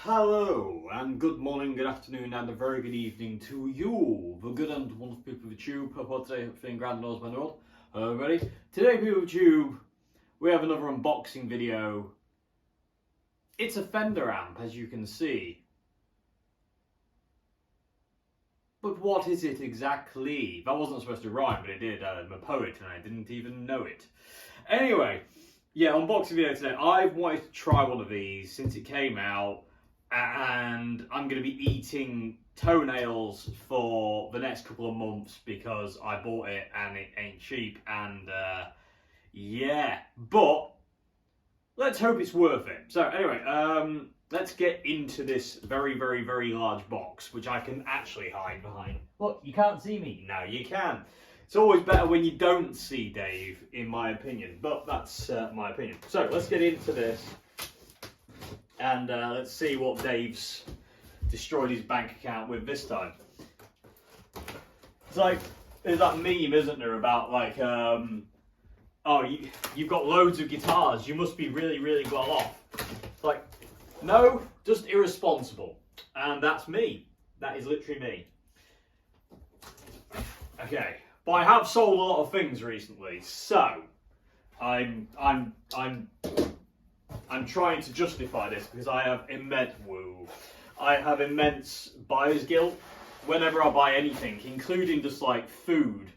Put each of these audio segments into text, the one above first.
Hello and good morning, good afternoon and a very good evening to you, the good and wonderful people of YouTube. POTT today, feeling grand and by the world. Hello everybody. Today people of YouTube, we have another unboxing video. It's a Fender amp, as you can see. But what is it exactly? That wasn't supposed to rhyme, but it did. I'm a poet and I didn't even know it. Anyway, yeah, unboxing video today. I've wanted to try one of these since it came out. And I'm going to be eating toenails for the next couple of months because I bought it and it ain't cheap. And yeah, but let's hope it's worth it. So anyway, let's get into this very, very, very large box, which I can actually hide behind. Look, you can't see me. No, you can. It's always better when you don't see Dave, in my opinion. But that's my opinion. So let's get into this. And let's see what Dave's destroyed his bank account with this time. It's like, there's that meme, isn't there, about like, oh, you've got loads of guitars, you must be really, really well off. It's like, no, just irresponsible. And that's me. That is literally me. Okay, but I have sold a lot of things recently, so I'm trying to justify this because I have immense buyer's guilt whenever I buy anything, including just like food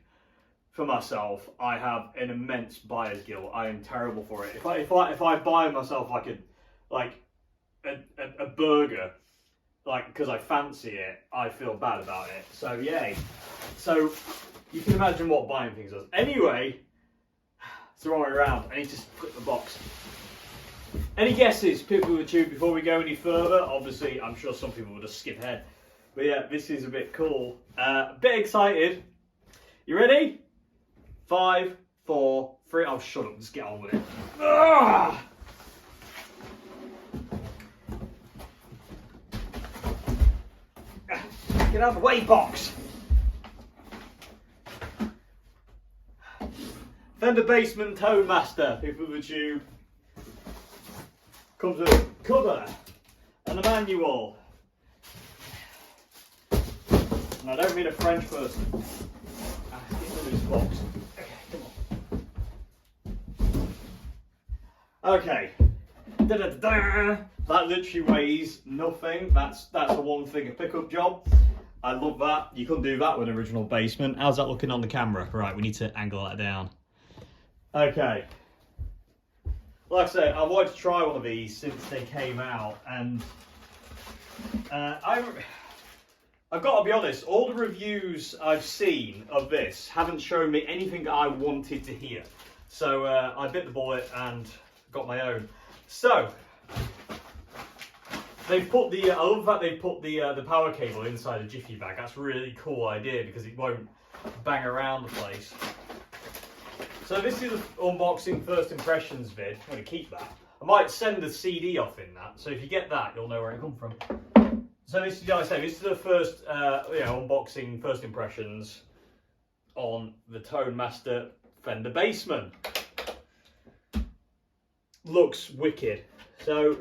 for myself. I have an immense buyer's guilt. I am terrible for it. If I buy myself like a burger, like because I fancy it, I feel bad about it. So yay. So you can imagine what buying things does. Anyway, it's the wrong way around. I need to flip the box. Any guesses, people of YouTube, before we go any further? Obviously, I'm sure some people will just skip ahead. But yeah, this is a bit cool. A bit excited. You ready? 5, 4, 3. Oh, shut up. Let's get on with it. Ugh! Get out of the way, box. Fender Bassman Tone Master, people of YouTube. Comes with a cover and a manual. And I don't mean a French person. Get rid of this box. Okay, come on. Okay. Da-da-da-da. That literally weighs nothing. That's a one-finger pickup job. I love that. You couldn't do that with an original Bassman. How's that looking on the camera? Right, we need to angle that down. Okay. Like I say, I wanted to try one of these since they came out, and I've got to be honest, all the reviews I've seen of this haven't shown me anything that I wanted to hear. So I bit the bullet and got my own. So they've put the, I love that they put the power cable inside a jiffy bag. That's a really cool idea because it won't bang around the place. So this is an unboxing first impressions vid. I'm going to keep that. I might send the CD off in that, so if you get that, you'll know where it come from. So this is, like I say, this is the first, unboxing first impressions on the Tone Master Fender Bassman. Looks wicked. So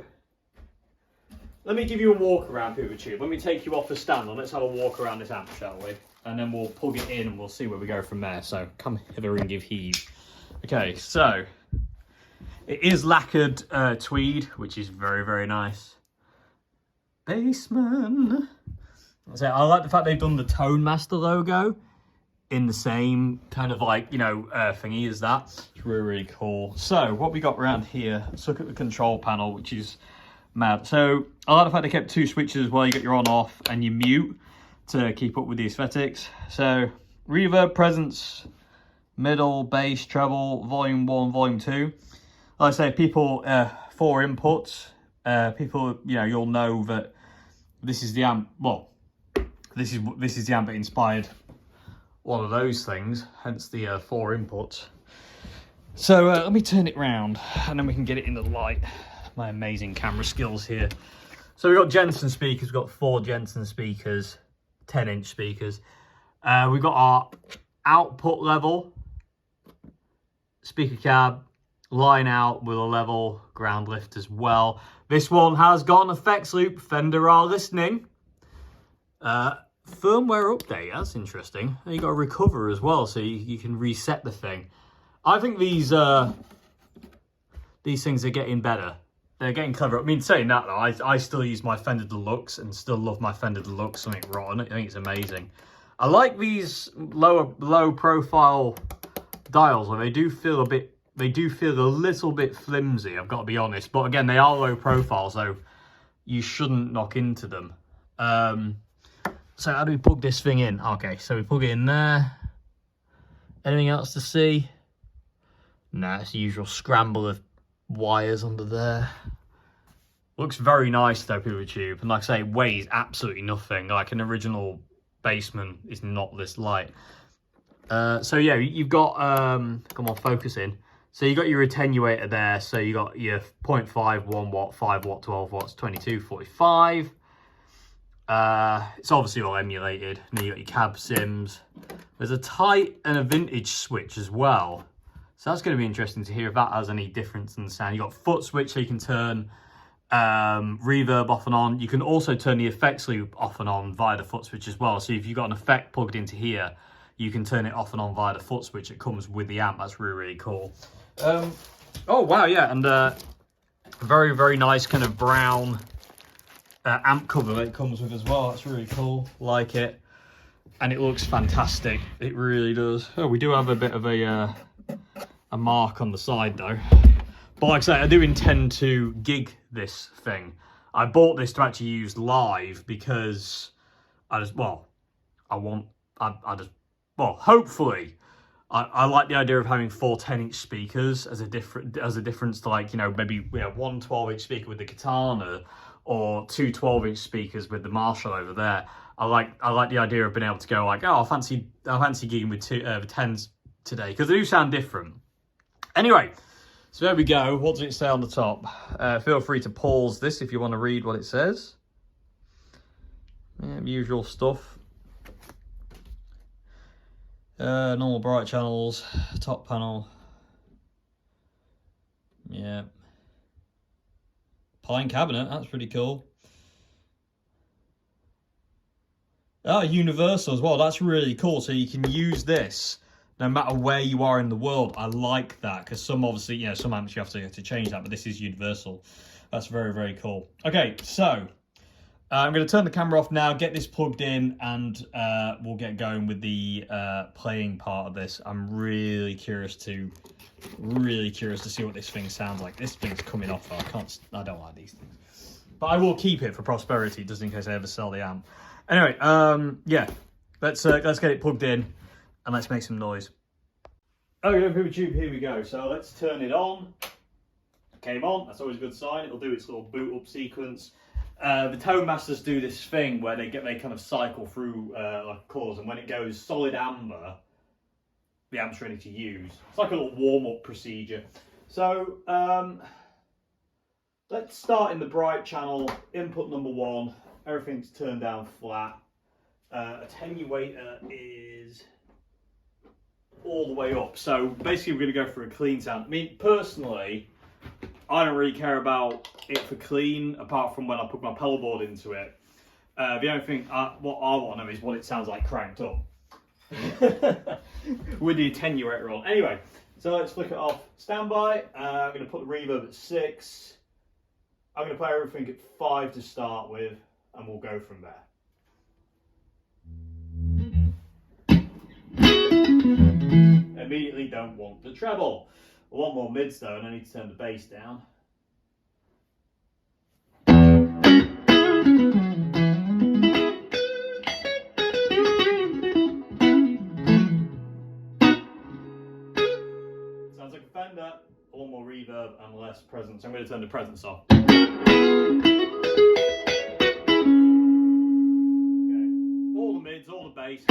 let me give you a walk around, people of YouTube. Let me take you off the stand and let's have a walk around this amp, shall we? And then we'll plug it in and we'll see where we go from there. So come hither and give heed. Okay, so it is lacquered tweed, which is very, very nice. Bassman. So I like the fact they've done the Tone Master logo in the same kind of like, thingy as that. It's really, really cool. So what we got around here, let's look at the control panel, which is mad. So I like the fact they kept 2 switches as well. You got your on, off, and your mute to keep up with the aesthetics. So reverb, presence, middle, bass, treble, volume 1, volume 2. Like I say, people, 4 inputs. People, you'll know that this is the amp. Well, this is the amp that inspired one of those things. Hence the 4 inputs. So let me turn it round, and then we can get it in the light. My amazing camera skills here. So we've got Jensen speakers. We've got 4 Jensen speakers, 10-inch speakers. We've got our output level, speaker cab, line out with a level ground lift as well. This one has got an effects loop. Fender are listening. Firmware update, that's interesting. You got a recover as well, so you can reset the thing. I think these things are getting better. They're getting clever. I mean, saying that though, I still use my Fender Deluxe and still love my Fender Deluxe, something rotten. I think it's amazing. I like these low profile dials, where they do feel a little bit flimsy, I've got to be honest. But again, they are low profile, so you shouldn't knock into them. So how do we plug this thing in? Okay, so we plug it in there. Anything else to see? No, it's the usual scramble of wires under there. Looks very nice though, POTT. And like I say, it weighs absolutely nothing. Like an original Bassman is not this light. So yeah, you've got, come on, focus in. So you got your attenuator there. So you got your 0.5, 1 watt, 5 watt, 12 watts, 22, 45. It's obviously all emulated. And then you got your cab sims. There's a tight and a vintage switch as well. So that's going to be interesting to hear if that has any difference in the sound. You got foot switch, so you can turn reverb off and on. You can also turn the effects loop off and on via the foot switch as well. So if you've got an effect plugged into here, you can turn it off and on via the foot switch. It comes with the amp. That's really, really cool. Oh wow, yeah, and very, very nice kind of brown amp cover that it comes with as well. That's really cool. Like it, and it looks fantastic. It really does. Oh, we do have a bit of a mark on the side though. But like I say, I do intend to gig this thing. I bought this to actually use live because hopefully. I like the idea of having 4 10-inch speakers as a difference to, like, you know, maybe we have one 12-inch speaker with the Katana or 2 12-inch speakers with the Marshall over there. I like the idea of being able to go like, oh, I fancy gigging with the 10s today, because they do sound different. Anyway, so there we go. What does it say on the top? Feel free to pause this if you want to read what it says. Yeah, usual stuff. Normal bright channels, top panel. Yeah. Pine cabinet, that's pretty cool. Oh, universal as well, that's really cool. So you can use this no matter where you are in the world. I like that, because some obviously, you know, some amps you have to change that, but this is universal. That's very, very cool. Okay, so I'm going to turn the camera off now, get this plugged in, and we'll get going with the playing part of this. I'm really curious to see what this thing sounds like. This thing's coming off. I don't like these things, but I will keep it for prosperity, just in case I ever sell the amp. Anyway, yeah, let's get it plugged in and let's make some noise. Okay, POTT, here we go. So let's turn it on. Came on. That's always a good sign. It'll do its little boot up sequence. The Tone Masters do this thing where they kind of cycle through like colours, and when it goes solid amber, the amp's ready to use. It's like a little warm-up procedure. So let's start in the bright channel, input number 1. Everything's turned down flat. Attenuator is all the way up. So basically we're going to go for a clean sound. I mean, personally, I don't really care about it for clean, apart from when I put my pedal board into it. The only thing what I want to know is what it sounds like cranked up. With the attenuator on. Anyway, so let's flick it off standby. I'm going to put the reverb at 6. I'm going to play everything at 5 to start with, and we'll go from there. Immediately don't want the treble. I want more mids though, and I need to turn the bass down. Sounds like a Fender. I want more reverb and less presence. I'm going to turn the presence off. Okay. All the mids, all the bass.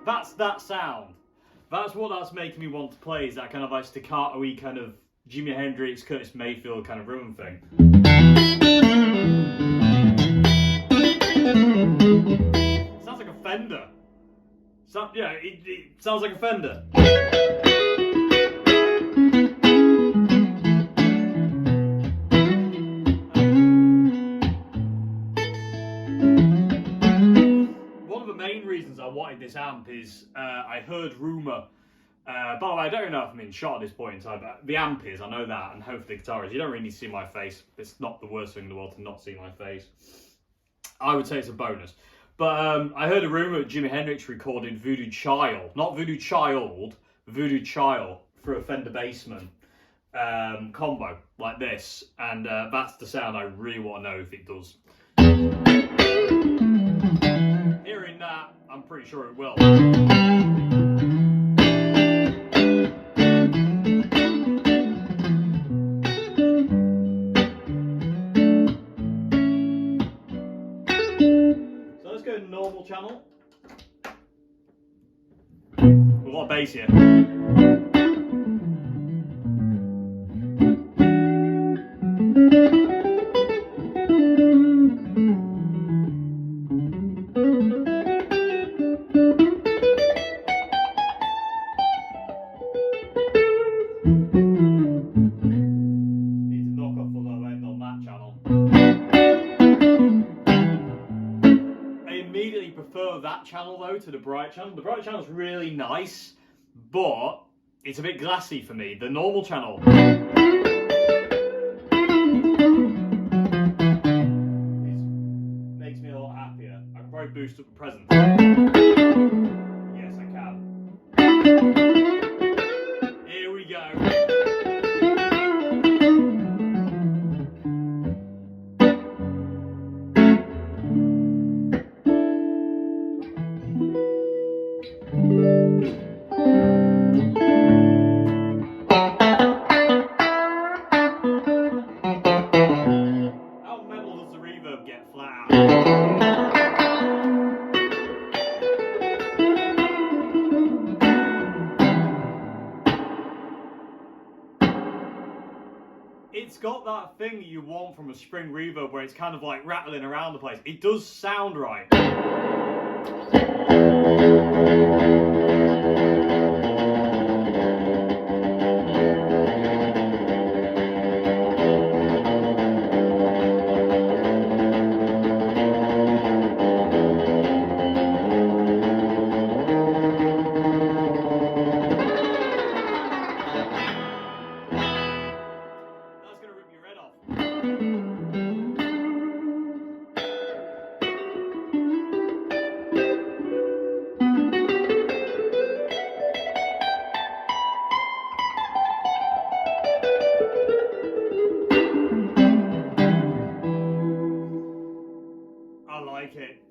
that's that sound. That's what that's making me want to play, is that kind of like staccato-y kind of Jimi Hendrix, Curtis Mayfield kind of rhythm thing. Sounds like a Fender. Yeah, it sounds like a Fender. One of the main reasons I wanted this amp is I heard rumour. By the way, I don't know if I'm in shot at this point in time, but the amp is, I know that, and hopefully the guitar is. You don't really need to see my face. It's not the worst thing in the world to not see my face. I would say it's a bonus. But I heard a rumour of Jimi Hendrix recording Voodoo Child. Not Voodoo Child, Voodoo Child for a Fender Bassman combo like this. And that's the sound I really want to know if it does. Hearing that, I'm pretty sure it will. Normal channel. A lot of bass here. Need to knock off the low end on that channel. Immediately prefer that channel though to the bright channel. The bright channel is really nice, but it's a bit glassy for me. The normal channel makes me a lot happier. I can probably boost up the presence. Yes, I can. Here we go. How metal does the reverb get flat out? It's got that thing you want from a spring reverb where it's kind of like rattling around the place. It does sound right.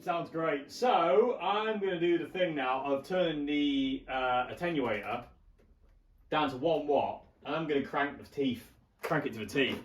Sounds great. So I'm going to do the thing now of turning the attenuator down to 1 watt, and I'm going to crank it to the teeth.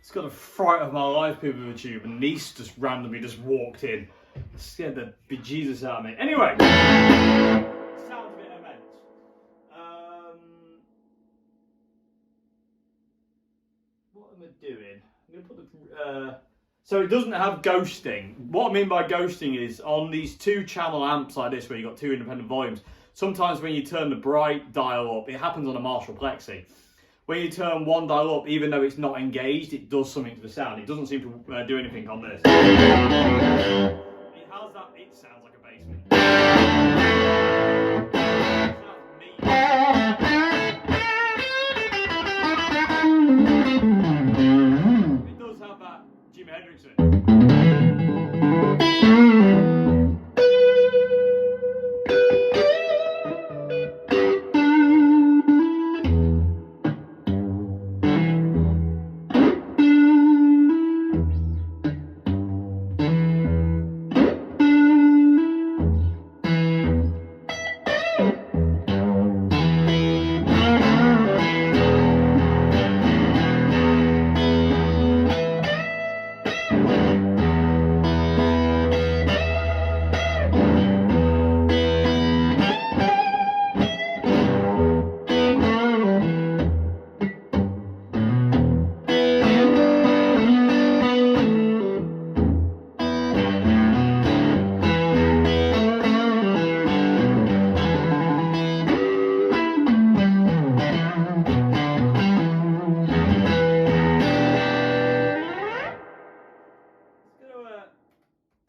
It's got a fright of my life, people with a tube, and niece just randomly just walked in. Scared the bejesus out of me. Anyway, sounds a bit immense. What am I doing? I'm going to put the... so it doesn't have ghosting. What I mean by ghosting is on these 2-channel amps like this, where you've got 2 independent volumes, sometimes when you turn the bright dial up, it happens on a Marshall Plexi. When you turn one dial up, even though it's not engaged, it does something to the sound. It doesn't seem to do anything on this. It has that, it sounds like a basement. It sounds mean. It does have that Jimi Hendrix in it.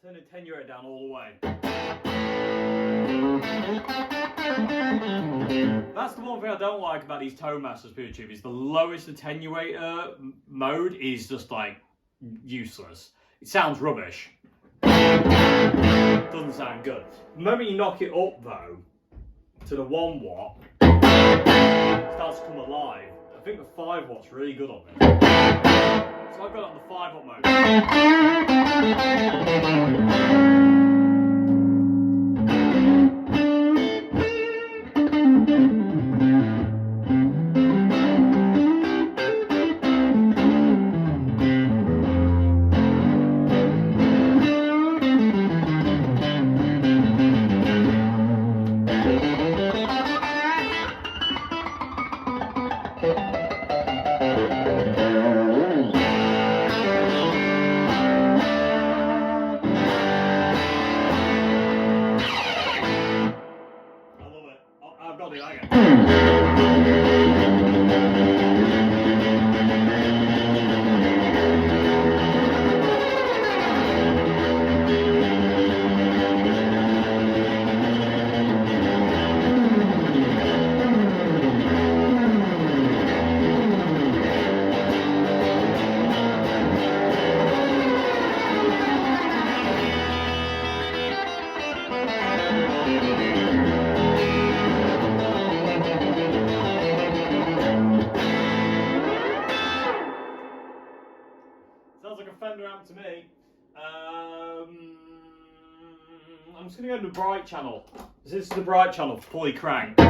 Turn the attenuator down all the way. That's the one thing I don't like about these tone masters per tube, is the lowest attenuator mode is just like useless. It sounds rubbish. Doesn't sound good. The moment you knock it up though to the 1 watt, it starts to come alive. I think the 5 watt's really good on this. So I've got it on the 5 watt mode. Sounds like a Fender amp to me. I'm just going to go to the bright channel. This is the bright channel, fully cranked.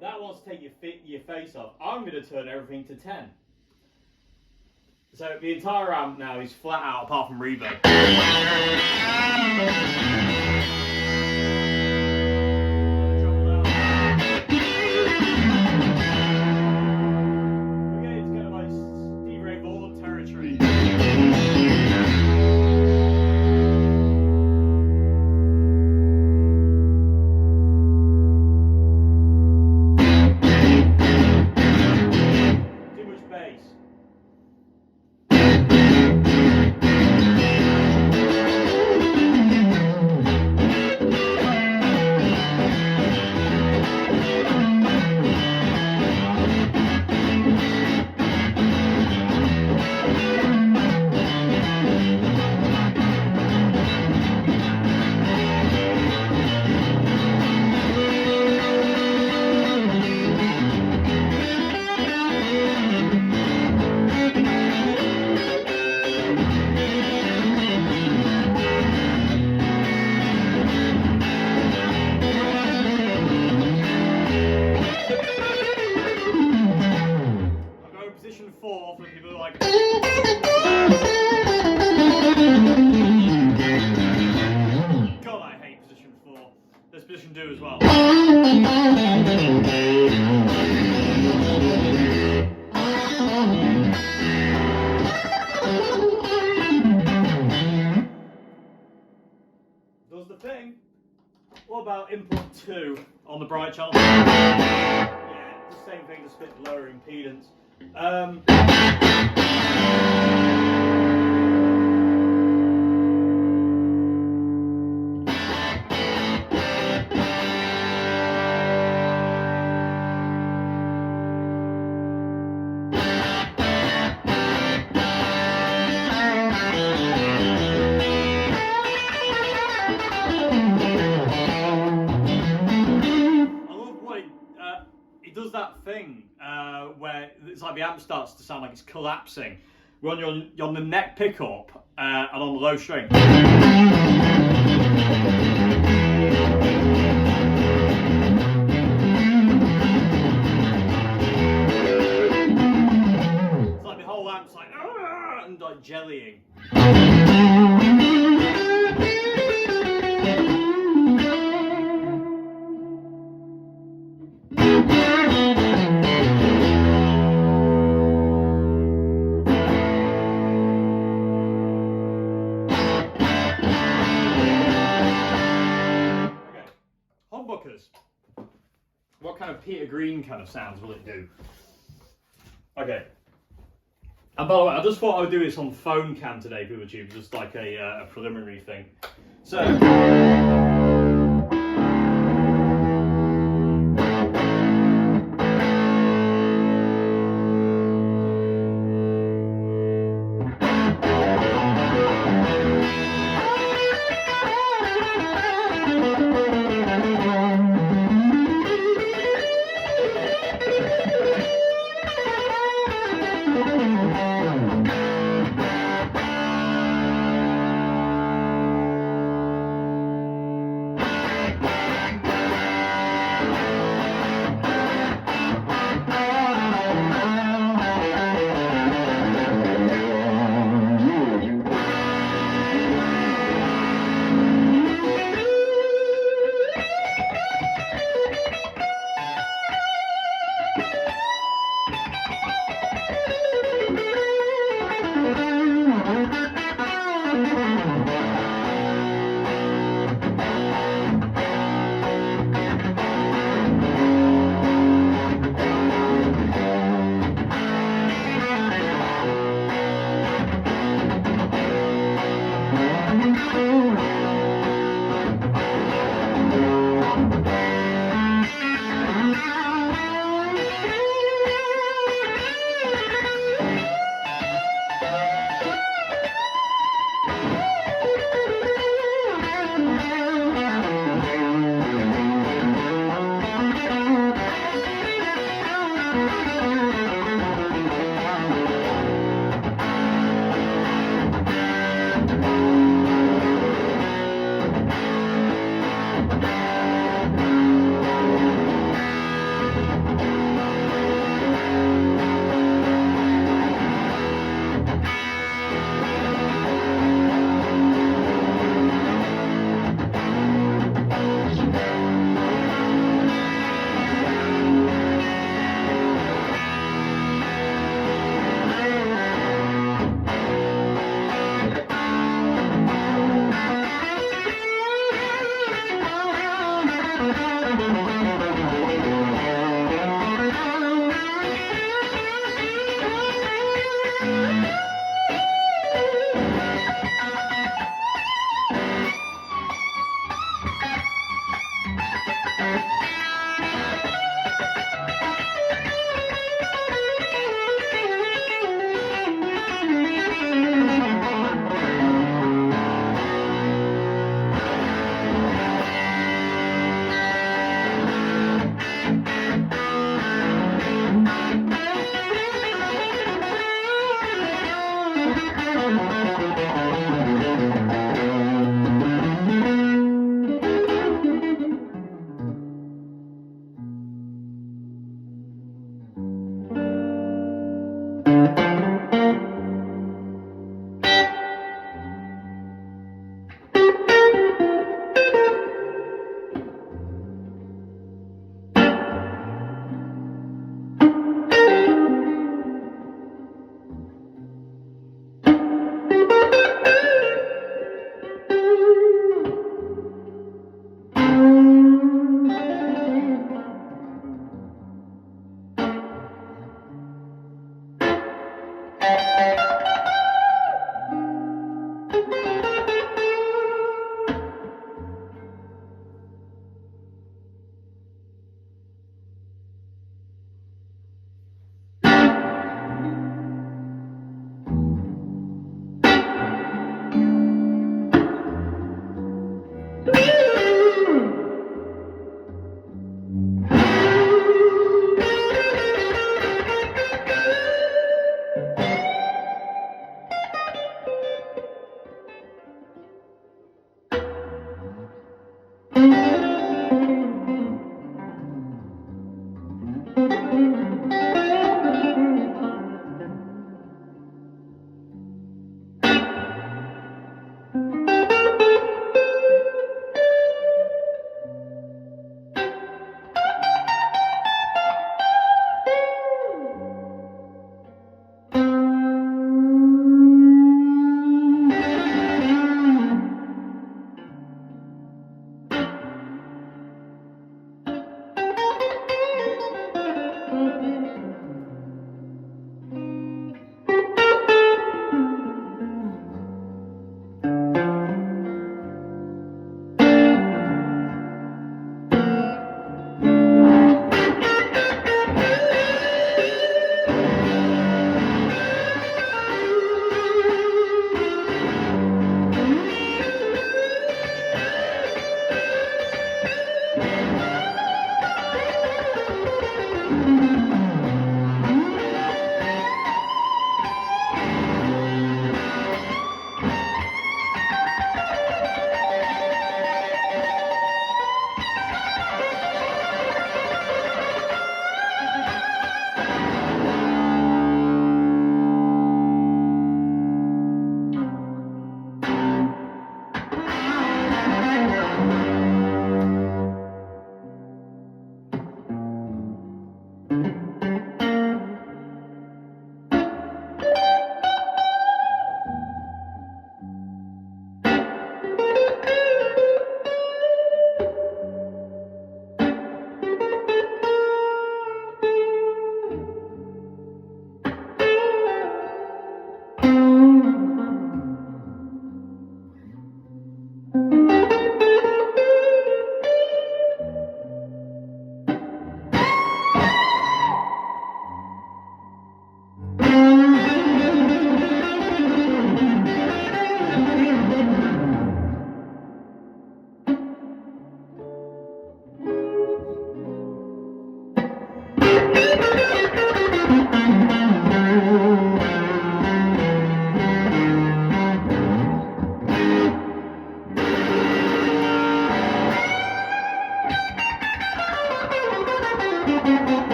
That wants to take your face off. I'm going to turn everything to 10. So the entire amp now is flat out apart from reverb. Okay, it's kind of like Stevie Ray Vaughan territory. Too much bass. position 4 for people who like. God, I hate position 4. There's position 2 as well. Does the thing. What about input 2 on the bright channel? Yeah, it's the same thing, just a bit lower impedance. Does that thing where it's like the amp starts to sound like it's collapsing. We're on the neck pickup and on the low string. It's like the whole amp's like and like jellying. What kind of Peter Green kind of sounds will it do? Okay. And by the way, I just thought I would do this on phone cam today for YouTube, just like a preliminary thing. So.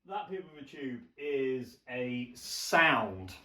That people of a tube is a sound.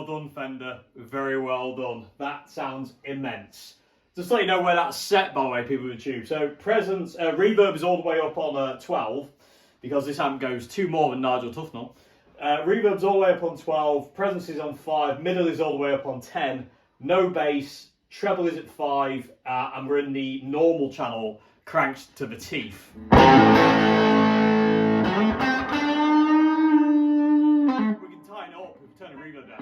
well done, Fender. Very well done. That sounds immense. Just to let you know where that's set, by the way, people with tube. So presence, reverb is all the way up on 12, because this amp goes 2 more than Nigel Tufnell. Reverb's all the way up on 12, presence is on 5, middle is all the way up on 10, no bass, treble is at 5, and we're in the normal channel, cranked to the teeth. We can tighten it up if we turn the reverb down.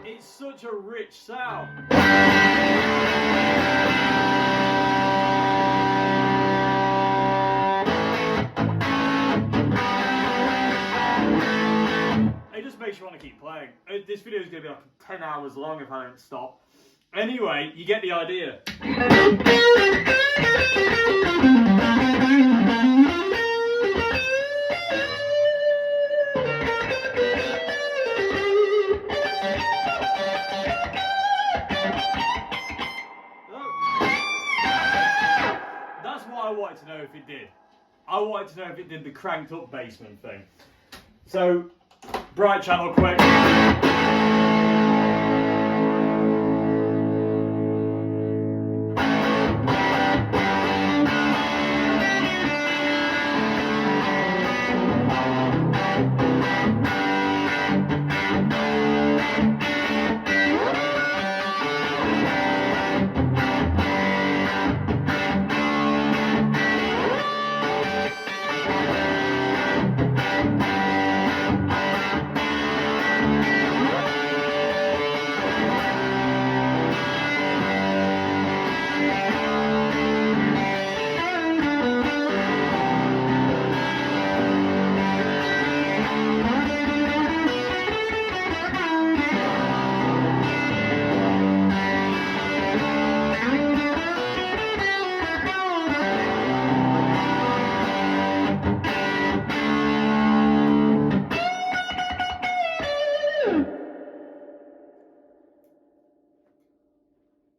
It's such a rich sound. It just makes you want to keep playing. This video is going to be like 10 hours long if I don't stop. Anyway, you get the idea. That's what I wanted to know if it did. I wanted to know if it did the cranked up bassman thing. So, bright channel quick.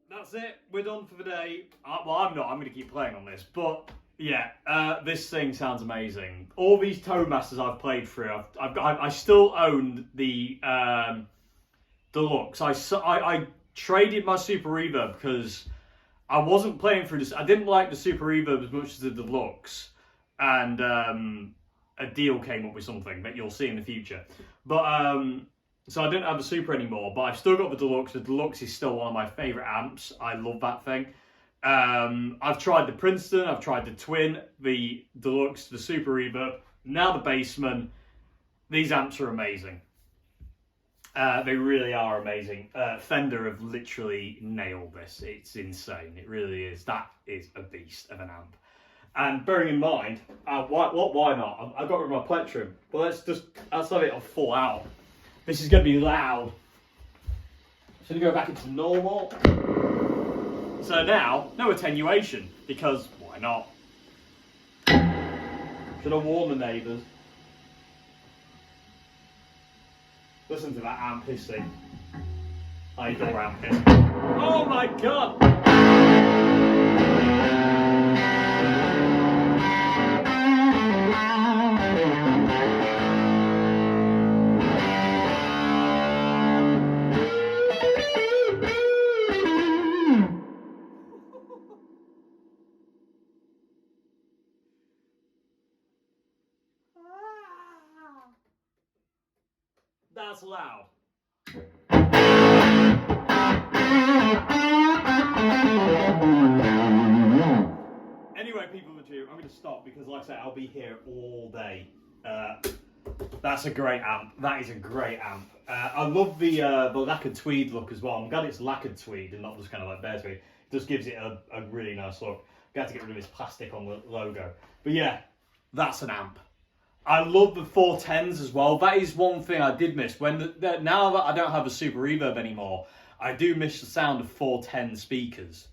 That's it. We're done for the day. Well, I'm not. I'm going to keep playing on this. But yeah, this thing sounds amazing. All these Tone Masters I've played through, I still own the Deluxe. I traded my Super Reverb because I wasn't playing through this. I didn't like the Super Reverb as much as the Deluxe, and a deal came up with something that you'll see in the future. But so I didn't have the Super anymore, but I've still got the Deluxe. The Deluxe is still one of my favourite amps. I love that thing. I've tried the Princeton, I've tried the Twin, the Deluxe, the Super Reverb, now the Bassman. These amps are amazing. They really are amazing. Fender have literally nailed this. It's insane. It really is. That is a beast of an amp. And bearing in mind, why not? I've got rid of my plectrum, but let's have it on full out. This is going to be loud. So I'm going to go back into normal. So now, no attenuation, because why not? Should I warn the neighbours? Listen to that amp hissing. I door amp hissing. Oh my god! That's loud. Anyway, people of the tube, I'm going to stop because, like I said, I'll be here all day. That's a great amp. That is a great amp. I love the lacquered tweed look as well. I'm glad it's lacquered tweed and not just kind of like bare tweed. It just gives it a really nice look. Got to get rid of this plastic on the logo. But yeah, that's an amp. I love the 410s as well. That is one thing I did miss. Now that I don't have a Super Reverb anymore, I do miss the sound of 410 speakers.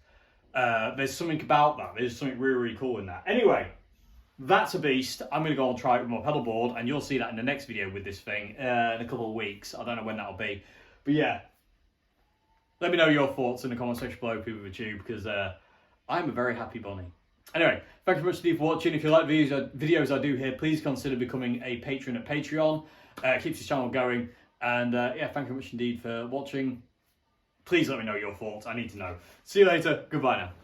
There's something about that. There's something really, really cool in that. Anyway, That's a beast. I'm going to go and try it with my pedal board, and you'll see that in the next video with this thing in a couple of weeks. I don't know when that'll be. But yeah, let me know your thoughts in the comment section below, people with tube, because I'm a very happy bunny. Anyway, thank you very much indeed for watching. If you like the videos I do here, please consider becoming a patron at Patreon. Keeps this channel going. And yeah, thank you very much indeed for watching. Please let me know your thoughts. I need to know. See you later. Goodbye now.